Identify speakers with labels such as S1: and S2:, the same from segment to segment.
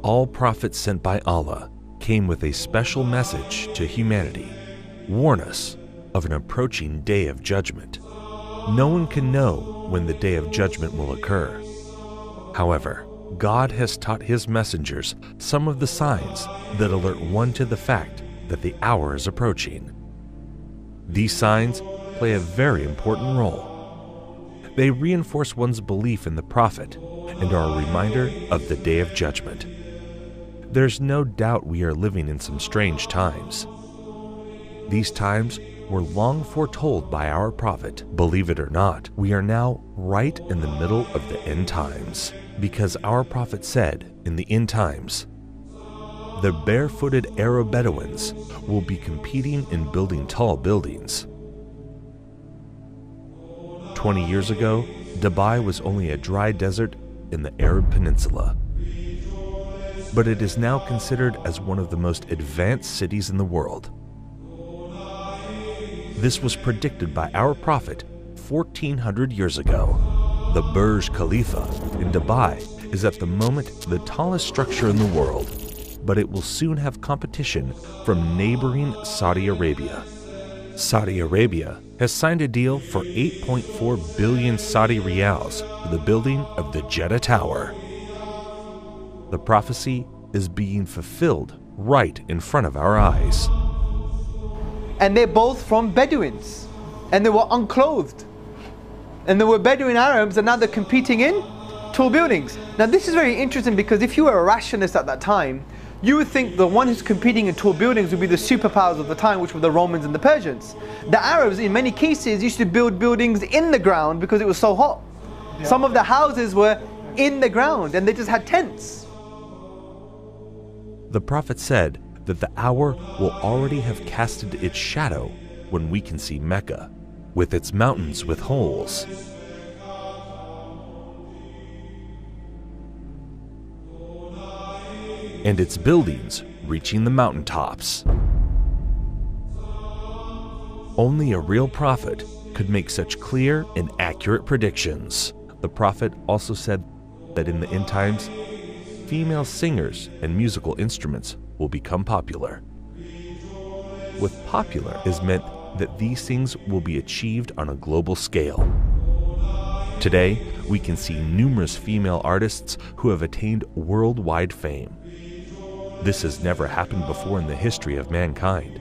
S1: All prophets sent by Allah came with a special message to humanity. Warn us of an approaching day of judgment. No one can know when the day of judgment will occur. However, God has taught His messengers some of the signs that alert one to the fact that the hour is approaching. These signs play a very important role. They reinforce one's belief in the Prophet and are a reminder of the day of judgment. There's no doubt we are living in some strange times. These times were long foretold by our Prophet. Believe it or not, we are now right in the middle of the end times, because our Prophet said in the end times, the barefooted Arab Bedouins will be competing in building tall buildings. 20 years ago, Dubai was only a dry desert in the Arab Peninsula. But it is now considered as one of the most advanced cities in the world. This was predicted by our Prophet 1400 years ago. The Burj Khalifa in Dubai is at the moment the tallest structure in the world, but it will soon have competition from neighboring Saudi Arabia. Saudi Arabia has signed a deal for 8.4 billion Saudi riyals for the building of the Jeddah Tower. The prophecy is being fulfilled right in front of our eyes.
S2: And they're both from Bedouins, and they were unclothed. And there were Bedouin Arabs, and now they're competing in tall buildings. Now this is very interesting, because if you were a rationalist at that time, you would think the one who's competing in tall buildings would be the superpowers of the time, which were the Romans and the Persians. The Arabs, in many cases, used to build buildings in the ground because it was so hot. Yeah. Some of the houses were in the ground, and they just had tents.
S1: The Prophet said that the hour will already have casted its shadow when we can see Mecca, with its mountains with holes. And its buildings reaching the mountaintops. Only a real prophet could make such clear and accurate predictions. The Prophet also said that in the end times, female singers and musical instruments will become popular. With popular is meant that these things will be achieved on a global scale. Today, we can see numerous female artists who have attained worldwide fame. This has never happened before in the history of mankind.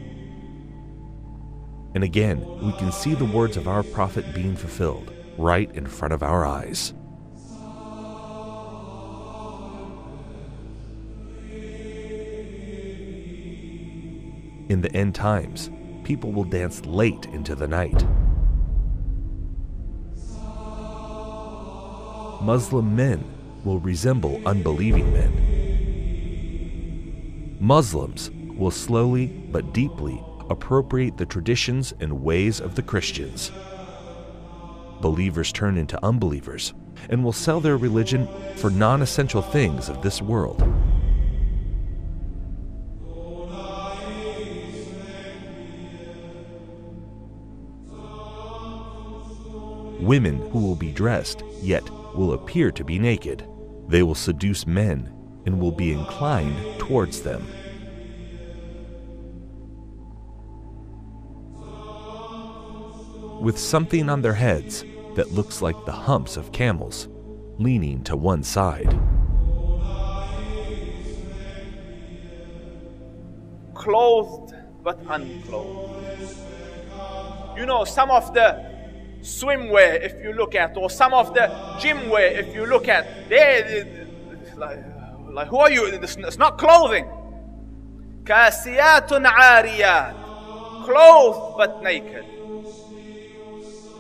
S1: And again, we can see the words of our Prophet being fulfilled right in front of our eyes. In the end times, people will dance late into the night. Muslim men will resemble unbelieving men. Muslims will slowly but deeply appropriate the traditions and ways of the Christians. Believers turn into unbelievers and will sell their religion for non-essential things of this world. Women who will be dressed, yet will appear to be naked. They will seduce men and will be inclined towards them. With something on their heads that looks like the humps of camels, leaning to one side.
S3: Clothed but unclothed. You know, some of the swimwear, if you look at, or some of the gym wear, if you look at, they like who are you? It's not clothing. Kasiyatun ariyat, clothed but naked.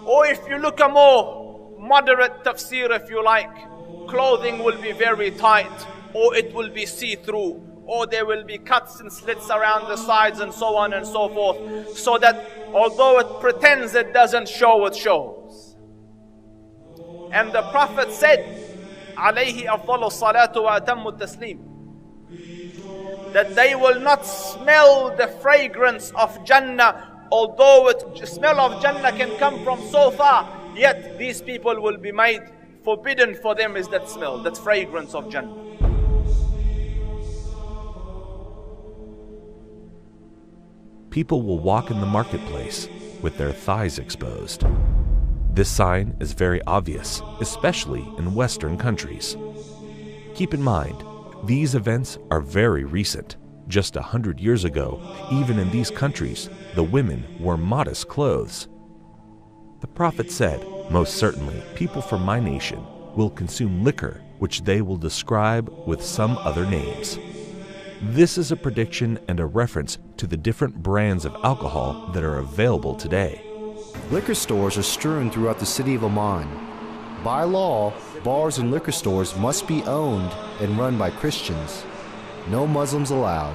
S3: Or if you look a more moderate tafsir, if you like, clothing will be very tight, or it will be see-through, or there will be cuts and slits around the sides and so on and so forth, so that although it pretends it doesn't show, it shows. And the Prophet said, alayhi afdalu salatu wa atammu taslim, that they will not smell the fragrance of Jannah, although the smell of Jannah can come from so far, yet these people will be made forbidden for them is that smell, that fragrance of Jannah.
S1: people will walk in the marketplace with their thighs exposed. This sign is very obvious, especially in Western countries. Keep in mind, these events are very recent. Just 100 years ago, even in these countries, the women wore modest clothes. The Prophet said, "Most certainly, people from my nation will consume liquor which they will describe with some other names." This is a prediction and a reference to the different brands of alcohol that are available today.
S4: Liquor stores are strewn throughout the city of Amman. By law, bars and liquor stores must be owned and run by Christians. No Muslims allowed.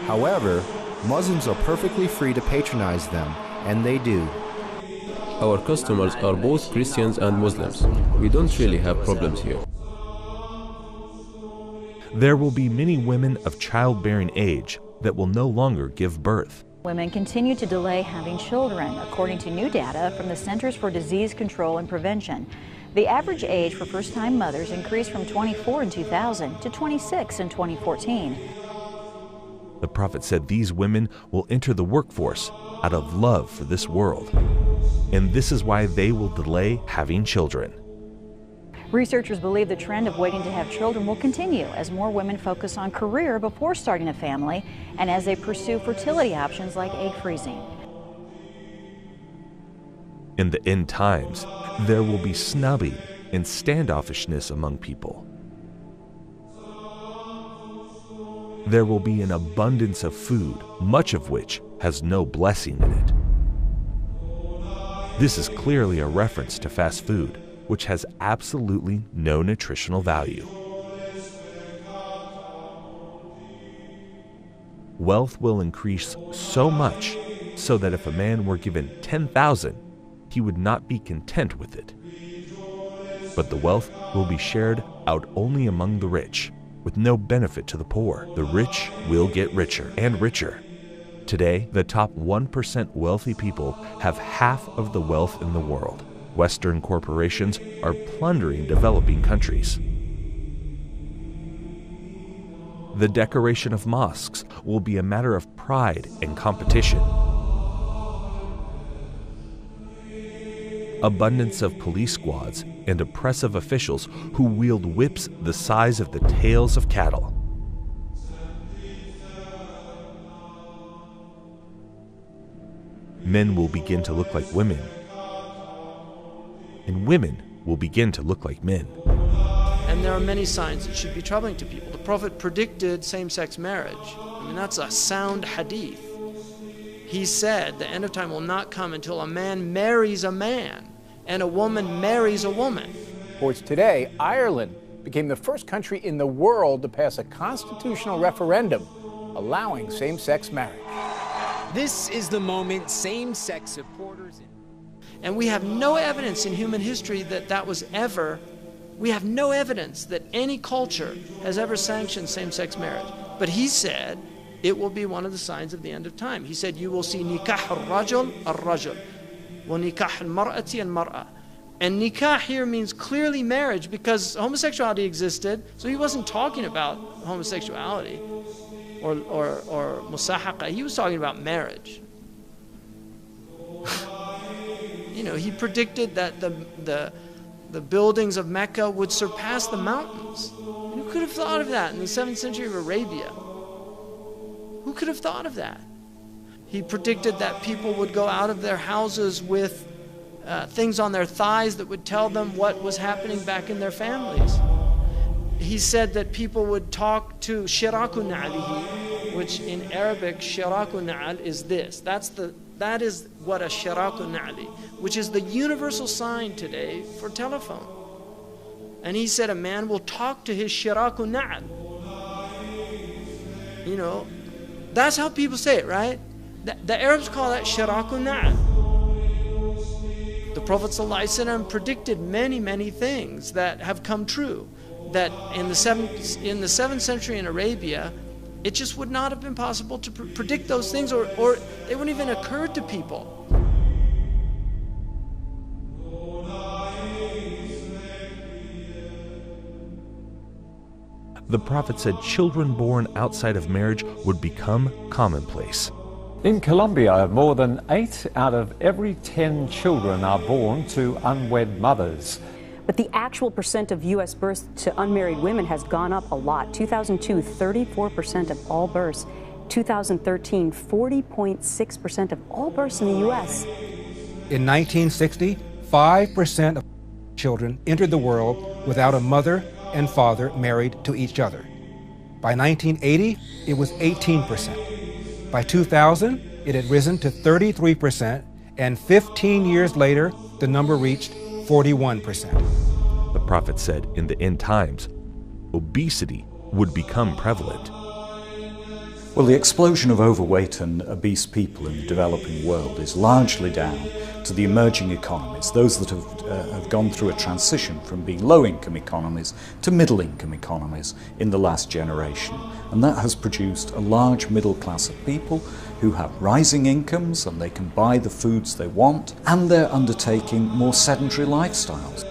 S4: However, Muslims are perfectly free to patronize them, and they do.
S5: Our customers are both Christians and Muslims. We don't really have problems here.
S1: There will be many women of childbearing age that will no longer give birth.
S6: Women continue to delay having children, according to new data from the Centers for Disease Control and Prevention. The average age for first-time mothers increased from 24 in 2000 to 26 in 2014.
S1: The Prophet said these women will enter the workforce out of love for this world, and this is why they will delay having children.
S6: Researchers believe the trend of waiting to have children will continue as more women focus on career before starting a family and as they pursue fertility options like egg freezing.
S1: In the end times, there will be snubbing and standoffishness among people. There will be an abundance of food, much of which has no blessing in it. This is clearly a reference to fast food, which has absolutely no nutritional value. Wealth will increase so much so that if a man were given 10,000, he would not be content with it. But the wealth will be shared out only among the rich, with no benefit to the poor. The rich will get richer and richer. Today, the top 1% wealthy people have half of the wealth in the world. Western corporations are plundering developing countries. The decoration of mosques will be a matter of pride and competition. Abundance of police squads and oppressive officials who wield whips the size of the tails of cattle. Men will begin to look like women, and women will begin to look like men.
S7: And there are many signs that should be troubling to people. The Prophet predicted same-sex marriage. I mean, that's a sound hadith. He said the end of time will not come until a man marries a man and a woman marries a woman.
S8: Sports today, Ireland became the first country in the world to pass a constitutional referendum allowing same-sex marriage.
S9: This is the moment same-sex supporters...
S7: And we have no evidence in human history that that was ever, we have no evidence that any culture has ever sanctioned same-sex marriage. But he said it will be one of the signs of the end of time. He said you will see nikah al-rajul al-rajul, wa nikah al-mar'ati al-mar'a. And nikah here means clearly marriage because homosexuality existed, so he wasn't talking about homosexuality or musahaqa. He was talking about marriage. You know, he predicted that the buildings of Mecca would surpass the mountains. And who could have thought of that in the 7th century of Arabia? Who could have thought of that? He predicted that people would go out of their houses with things on their thighs that would tell them what was happening back in their families. He said that people would talk to shiraku na'alihi, which in Arabic, shiraku na'al is this. That is what a shiraku na'ali, which is the universal sign today for telephone. And he said a man will talk to his shiraku na'al. You know, that's how people say it, right? The Arabs call that shiraku na'al. The Prophet ﷺ predicted many, many things that have come true. That in the 7th century in Arabia, it just would not have been possible to predict those things, or they wouldn't even occur to people.
S1: The Prophet said children born outside of marriage would become commonplace.
S10: In Colombia, more than 8 out of every 10 children are born to unwed mothers.
S11: But the actual percent of U.S. births to unmarried women has gone up a lot. 2002, 34% of all births. 2013, 40.6% of all births in the U.S.
S12: In 1960, 5% of children entered the world without a mother and father married to each other. By 1980, it was 18%. By 2000, it had risen to 33%, and 15 years later, the number reached 41%.
S1: The prophet said in the end times, obesity would become prevalent.
S13: Well, the explosion of overweight and obese people in the developing world is largely down to the emerging economies, those that have gone through a transition from being low-income economies to middle-income economies in the last generation. And that has produced a large middle class of people who have rising incomes and they can buy the foods they want, and they're undertaking more sedentary lifestyles.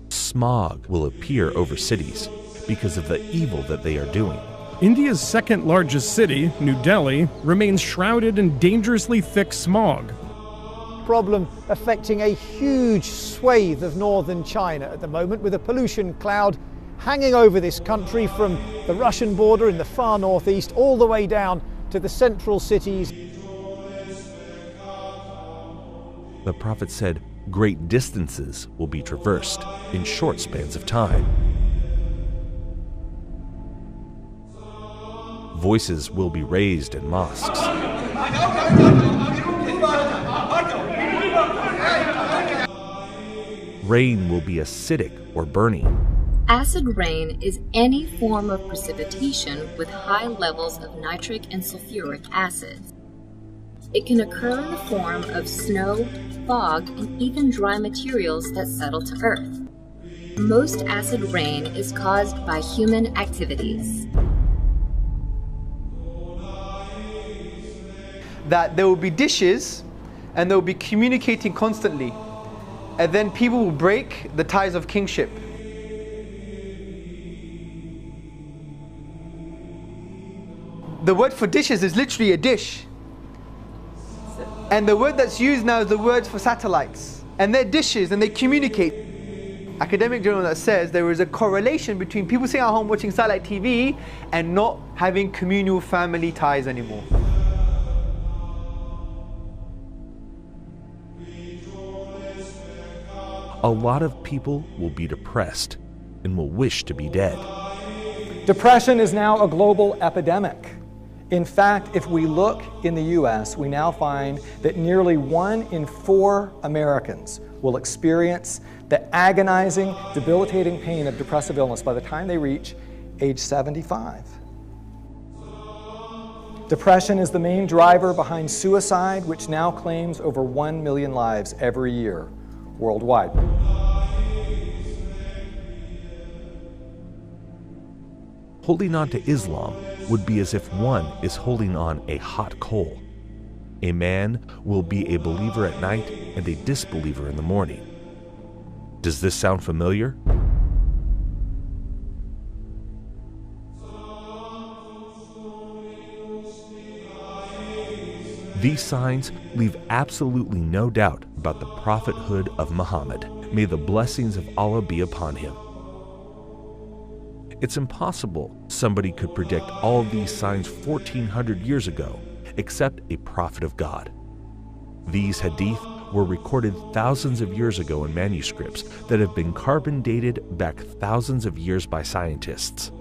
S1: Smog will appear over cities because of the evil that they are doing.
S14: India's second largest city, New Delhi, remains shrouded in dangerously thick smog.
S15: Problem affecting a huge swathe of northern China at the moment, with a pollution cloud hanging over this country from the Russian border in the far northeast all the way down to the central cities.
S1: The prophet said great distances will be traversed in short spans of time. Voices will be raised in mosques. Rain will be acidic or burning.
S16: Acid rain is any form of precipitation with high levels of nitric and sulfuric acids. It can occur in the form of snow, fog, and even dry materials that settle to earth. Most acid rain is caused by human activities.
S2: That there will be dishes and they will be communicating constantly, and then people will break the ties of kingship. The word for dishes is literally a dish, and the word that's used now is the word for satellites, and they're dishes and they communicate. Academic journal that says there is a correlation between people sitting at home watching satellite TV and not having communal family ties anymore.
S1: A lot of people will be depressed and will wish to be dead.
S17: Depression is now a global epidemic. In fact, if we look in the U.S., we now find that nearly 1 in 4 Americans will experience the agonizing, debilitating pain of depressive illness by the time they reach age 75. Depression is the main driver behind suicide, which now claims over 1 million lives every year worldwide.
S1: Holding on to Islam would be as if one is holding on a hot coal. A man will be a believer at night and a disbeliever in the morning. Does this sound familiar? These signs leave absolutely no doubt about the prophethood of Muhammad. May the blessings of Allah be upon him. It's impossible somebody could predict all of these signs 1400 years ago, except a prophet of God. These hadith were recorded thousands of years ago in manuscripts that have been carbon dated back thousands of years by scientists.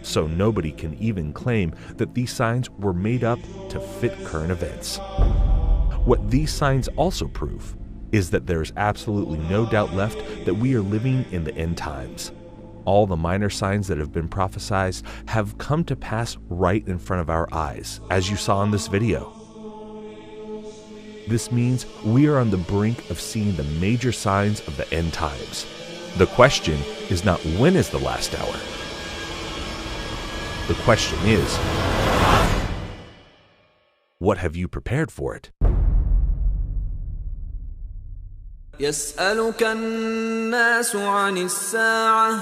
S1: So nobody can even claim that these signs were made up to fit current events. What these signs also prove is that there is absolutely no doubt left that we are living in the end times. All the minor signs that have been prophesied have come to pass right in front of our eyes, as you saw in this video. This means we are on the brink of seeing the major signs of the end times. The question is not when is the last hour. The question is, what have you prepared for it?
S18: يسألك الناس عن الساعة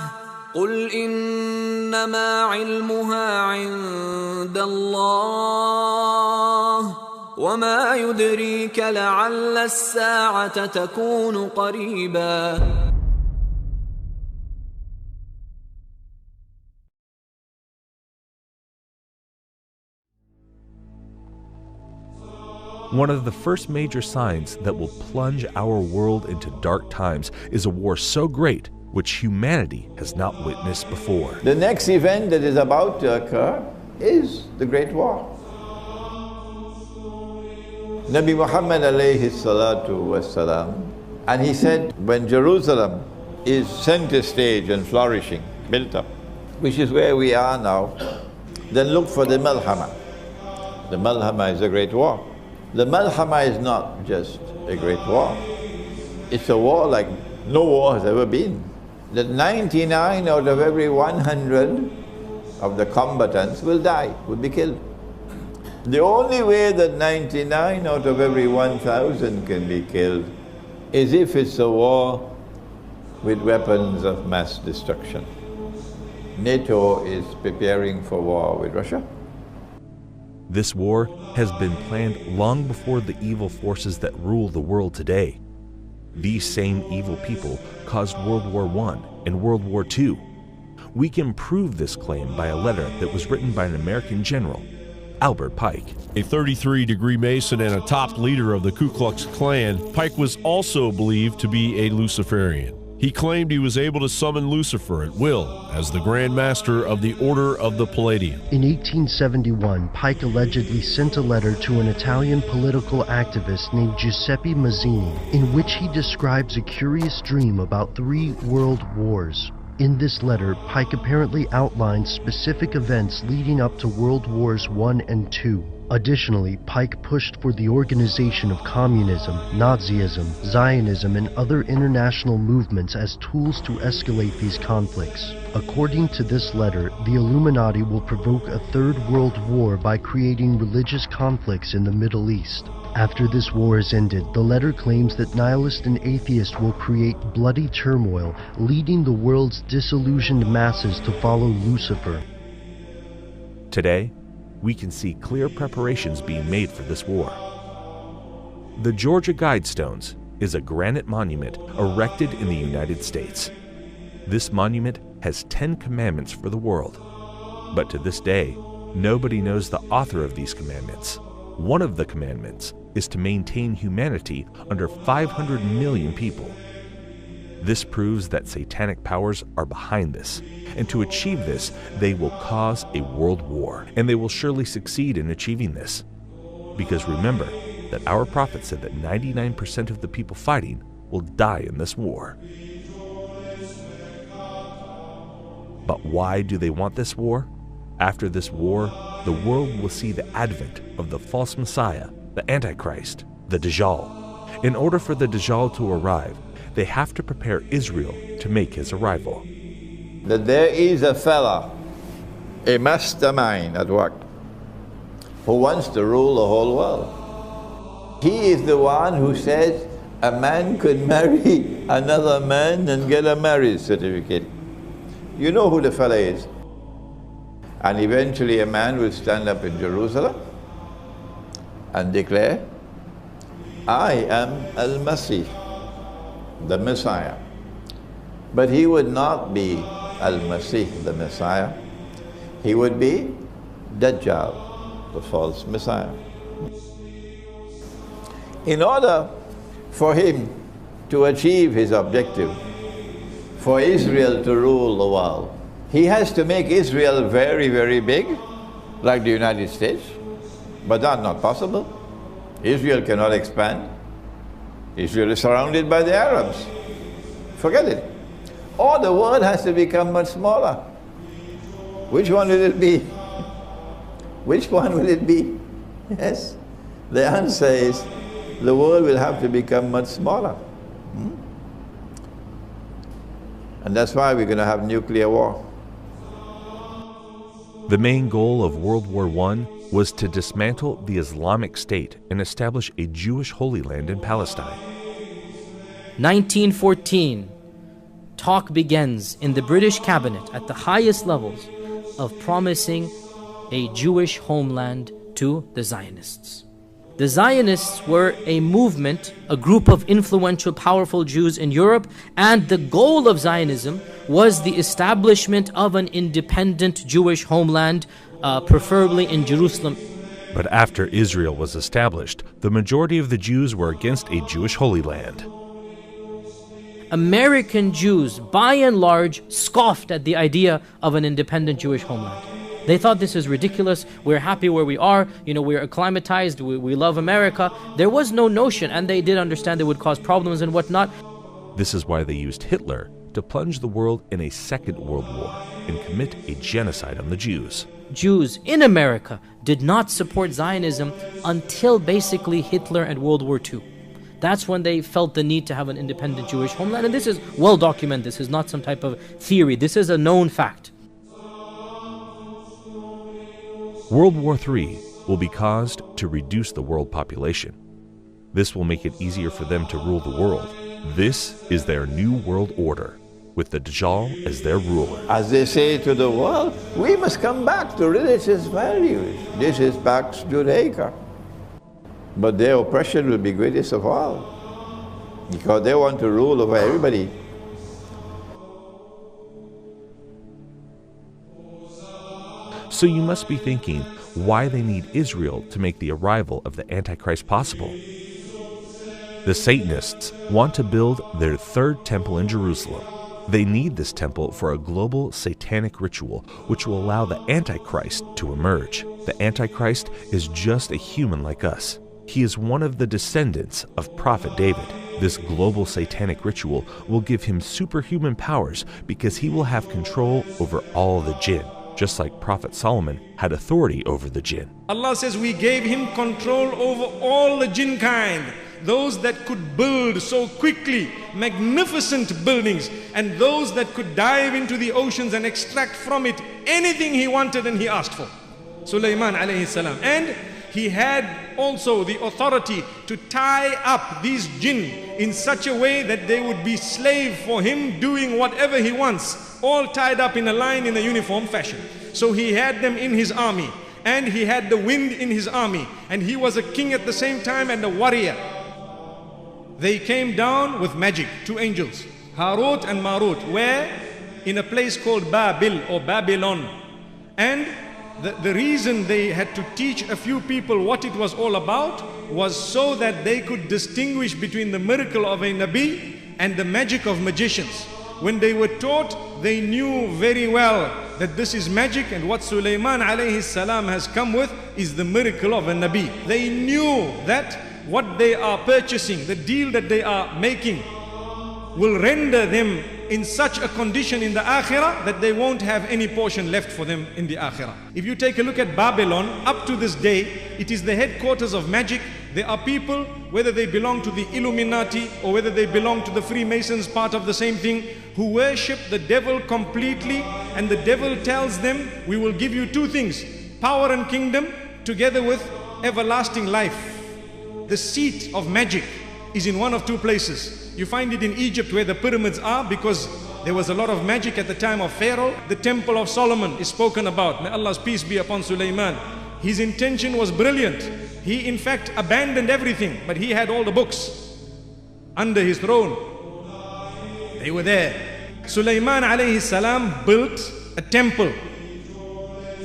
S18: قل إنما علمها عند الله وما يدريك لعل الساعة تكون قريبا.
S1: One of the first major signs that will plunge our world into dark times is a war so great which humanity has not witnessed before.
S19: The next event that is about to occur is the Great War. Nabi Muhammad alayhi salatu wassalam, and he said, when Jerusalem is center stage and flourishing, built up, which is where we are now, then look for the Malhama. The Malhama is a great war. The Malhama is not just a great war. It's a war like no war has ever been. That 99 out of every 100 of the combatants will die, will be killed. The only way that 99 out of every 1,000 can be killed is if it's a war with weapons of mass destruction. NATO is preparing for war with Russia.
S1: This war has been planned long before the evil forces that rule the world today. These same evil people caused World War I and World War II. We can prove this claim by a letter that was written by an American general, Albert Pike.
S20: A 33-degree Mason and a top leader of the Ku Klux Klan, Pike was also believed to be a Luciferian. He claimed he was able to summon Lucifer at will as the Grand Master of the Order of the Palladium.
S21: In 1871, Pike allegedly sent a letter to an Italian political activist named Giuseppe Mazzini, in which he describes a curious dream about 3 world wars. In this letter, Pike apparently outlines specific events leading up to World Wars I and II. Additionally, Pike pushed for the organization of communism, Nazism, Zionism, and other international movements as tools to escalate these conflicts. According to this letter, the Illuminati will provoke a 3rd World War by creating religious conflicts in the Middle East. After this war is ended, the letter claims that nihilists and atheists will create bloody turmoil, leading the world's disillusioned masses to follow Lucifer.
S1: Today, we can see clear preparations being made for this war. The Georgia Guidestones is a granite monument erected in the United States. This monument has 10 commandments for the world, but to this day, nobody knows the author of these commandments. One of the commandments is to maintain humanity under 500 million people. This proves that satanic powers are behind this, and to achieve this, they will cause a world war, and they will surely succeed in achieving this. Because remember that our prophet said that 99% of the people fighting will die in this war. But why do they want this war? After this war, the world will see the advent of the false Messiah, the Antichrist, the Dajjal. In order for the Dajjal to arrive, they have to prepare Israel to make his arrival.
S19: That there is a fella, a mastermind at work, who wants to rule the whole world. He is the one who says a man could marry another man and get a marriage certificate. You know who the fella is. And eventually a man will stand up in Jerusalem and declare, I am Al-Masih, the Messiah. But he would not be Al-Masih, the Messiah. He would be Dajjal, the false Messiah. In order for him to achieve his objective, for Israel to rule the world, he has to make Israel very, very big, like the United States. But that's not possible. Israel cannot expand. Israel is surrounded by the Arabs. Forget it. Or the world has to become much smaller. Which one will it be? Which one will it be? Yes. The answer is the world will have to become much smaller. And that's why we're going to have nuclear war.
S1: The main goal of World War I was to dismantle the Islamic State and establish a Jewish Holy Land in Palestine.
S22: 1914.
S3: talk begins in the British cabinet at the highest levels of promising a Jewish homeland to the Zionists. The Zionists were a movement, a group of influential, powerful Jews in Europe, and the goal of Zionism was the establishment of an independent Jewish homeland, preferably in Jerusalem.
S1: But after Israel was established, the majority of the Jews were against a Jewish Holy Land.
S3: American Jews, by and large, scoffed at the idea of an independent Jewish homeland. They thought this is ridiculous, we're happy where we are, we're acclimatized, we love America. There was no notion, and they did understand it would cause problems and whatnot.
S1: This is why they used Hitler to plunge the world in a second world war and commit a genocide on the Jews.
S3: Jews in America did not support Zionism until basically Hitler and World War II. That's when they felt the need to have an independent Jewish homeland, and this is well documented. This is not some type of theory. This is a known fact.
S1: World War III will be caused to reduce the world population. This will make it easier for them to rule the world. This is their new world order, with the Dajjal as their ruler.
S19: As they say to the world, we must come back to religious values. This is Pax Judaica. But their oppression will be greatest of all, because they want to rule over everybody.
S1: So you must be thinking why they need Israel to make the arrival of the Antichrist possible. The Satanists want to build their third temple in Jerusalem. They need this temple for a global satanic ritual which will allow the Antichrist to emerge. The Antichrist is just a human like us. He is one of the descendants of Prophet David. This global satanic ritual will give him superhuman powers because he will have control over all the jinn, just like Prophet Solomon had authority over the jinn.
S22: Allah says we gave him control over all the jinn kind, those that could build so quickly magnificent buildings, and those that could dive into the oceans and extract from it anything he wanted and he asked for. Sulaiman alayhi salam. And he had also the authority to tie up these jinn in such a way that they would be slave for him, doing whatever he wants, all tied up in a line in a uniform fashion. So he had them in his army, and he had the wind in his army, and he was a king at the same time and a warrior. They came down with magic, two angels, Harut and Marut, where in a place called Babil or Babylon. And the reason they had to teach a few people what it was all about was so that they could distinguish between the miracle of a Nabi and the magic of magicians. When they were taught, they knew very well that this is magic, and what Sulaiman alayhi salam has come with is the miracle of a Nabi. They knew that what they are purchasing, the deal that they are making, will render them in such a condition in the Akhirah that they won't have any portion left for them in the Akhirah. If you take a look at Babylon, up to this day, it is the headquarters of magic. There are people, whether they belong to the Illuminati or whether they belong to the Freemasons, part of the same thing, who worship the devil completely, and the devil tells them, we will give you two things, power and kingdom together with everlasting life. The seat of magic is in one of two places. You find it in Egypt where the pyramids are, because there was a lot of magic at the time of Pharaoh. The temple of Solomon is spoken about. May Allah's peace be upon Sulaiman. His intention was brilliant. He in fact abandoned everything, but he had all the books under his throne. They were there. Sulaiman alayhi salam built a temple.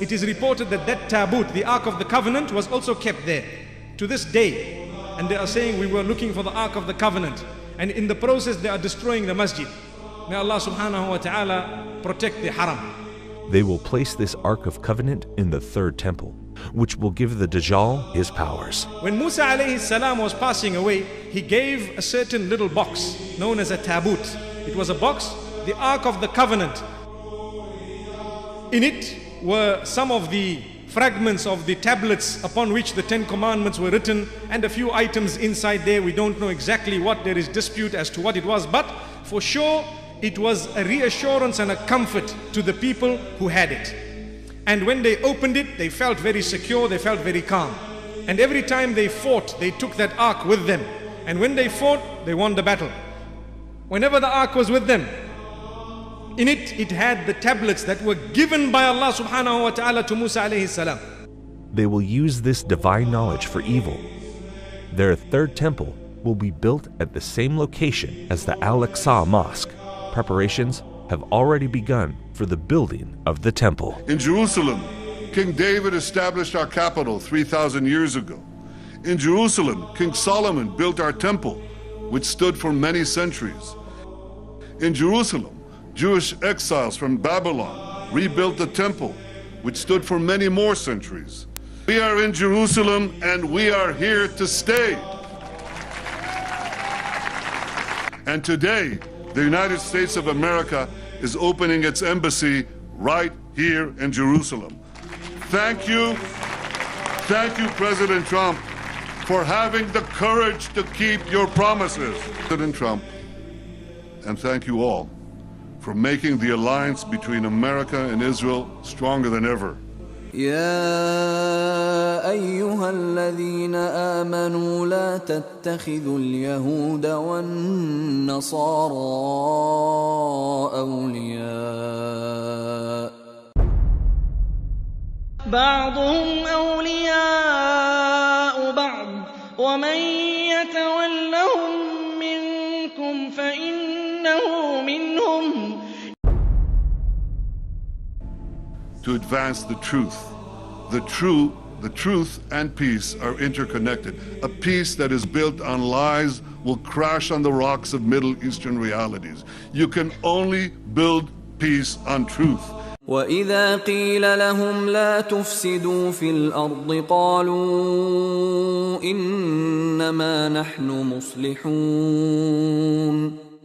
S22: It is reported that that tabut, the Ark of the Covenant, was also kept there to this day. And they are saying we were looking for the Ark of the Covenant, and in the process they are destroying the masjid. May Allah subhanahu wa ta'ala protect the haram.
S1: They will place this Ark of Covenant in the third temple, which will give the Dajjal his powers.
S22: When Musa alayhi salam was passing away, he gave a certain little box known as a tabut. It was a box, the Ark of the Covenant. In it were some of the fragments of the tablets upon which the 10 commandments were written, and a few items inside there. We don't know exactly what, there is dispute as to what it was, but for sure it was a reassurance and a comfort to the people who had it. And when they opened it, they felt very secure, they felt very calm. And every time they fought, they took that ark with them. And when they fought, they won the battle. Whenever the ark was with them, In it, it had the tablets that were given by Allah subhanahu wa ta'ala to Musa alayhi salam.
S1: They will use this divine knowledge for evil. Their third temple will be built at the same location as the Al-Aqsa Mosque. Preparations have already begun for the building of the temple.
S4: In Jerusalem, King David established our capital 3,000 years ago. In Jerusalem, King Solomon built our temple, which stood for many centuries. In Jerusalem, Jewish exiles from Babylon rebuilt the temple, which stood for many more centuries. We are in Jerusalem and we are here to stay. And today, the United States of America is opening its embassy right here in Jerusalem. Thank you, President Trump, for having the courage to keep your promises. President Trump, and thank you all for making the alliance between America and Israel stronger than ever.
S18: يا أيها الذين آمنوا لا تتخذوا اليهود والنصارى أولياء
S5: بعضهم أولياء بعض ومن يتولهم منكم فإنه منهم.
S4: To advance the truth. The truth and peace are interconnected. A peace that is built on lies will crash on the rocks of Middle Eastern realities. You can only build peace on truth.
S18: وإذا قيل لهم لا تفسدوا في الأرض قالوا إنما نحن مصلحون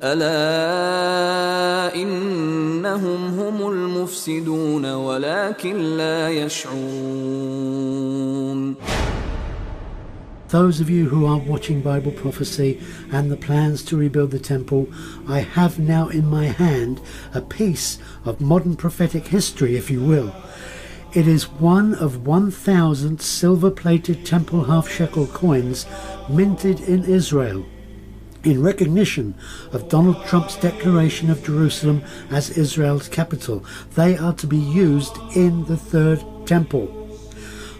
S18: ألا إنهم هم المفسدون ولكن لا يشعرون.
S23: Those of you who are watching Bible prophecy and the plans to rebuild the temple, I have now in my hand a piece of modern prophetic history, if you will. It is one of 1,000 silver-plated temple half-shekel coins minted in Israel in recognition of Donald Trump's declaration of Jerusalem as Israel's capital. They are to be used in the third temple.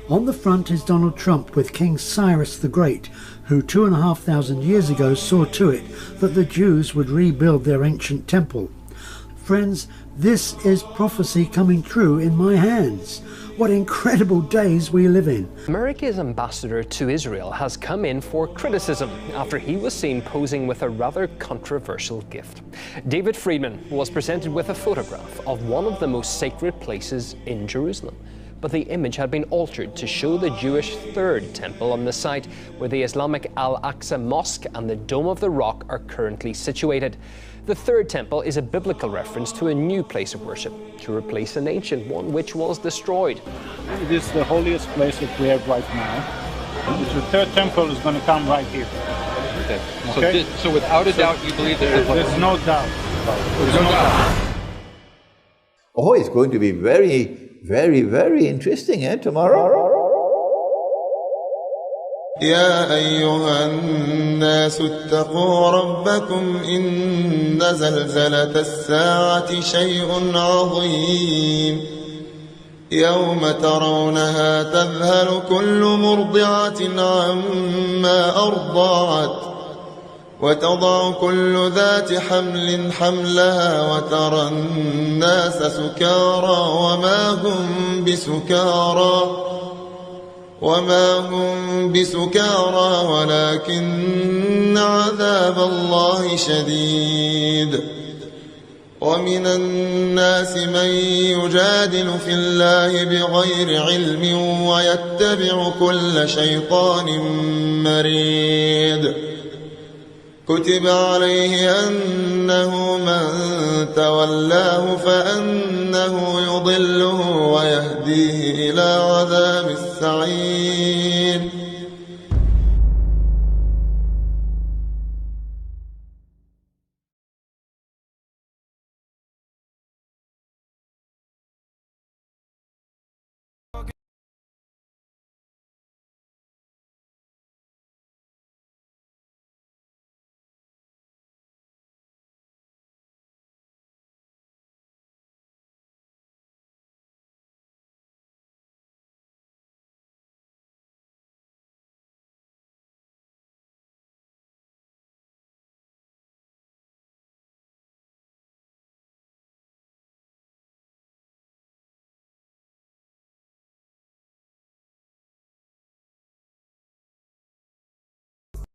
S23: On the front is Donald Trump with King Cyrus the Great, who 2,500 years ago saw to it that the Jews would rebuild their ancient temple. Friends, this is prophecy coming true in my hands. What incredible days we live in.
S24: America's ambassador to Israel has come in for criticism after he was seen posing with a rather controversial gift. David Friedman was presented with a photograph of one of the most sacred places in Jerusalem. But the image had been altered to show the Jewish third temple on the site where the Islamic Al-Aqsa Mosque and the Dome of the Rock are currently situated. The third temple is a biblical reference to a new place of worship, to replace an ancient one which was destroyed.
S25: It is the holiest place that we have right now. The third temple is going to come right here.
S26: Okay. So without a doubt, you believe that
S25: there's no doubt. There's no doubt.
S19: Oh, it's going to be very, very interesting, tomorrow.
S27: يا أيها الناس اتقوا ربكم إن زلزلة الساعة شيء عظيم يوم ترونها تذهل كل مرضعة عما أرضعت وتضع كل ذات حمل حملها وترى الناس سكارى وما هم بسكارى ولكن عذاب الله شديد ومن الناس من يجادل في الله بغير علم ويتبع كل شيطان مريد كتب عليه أنه من تولاه فأنه يضله ويهديه إلى عذاب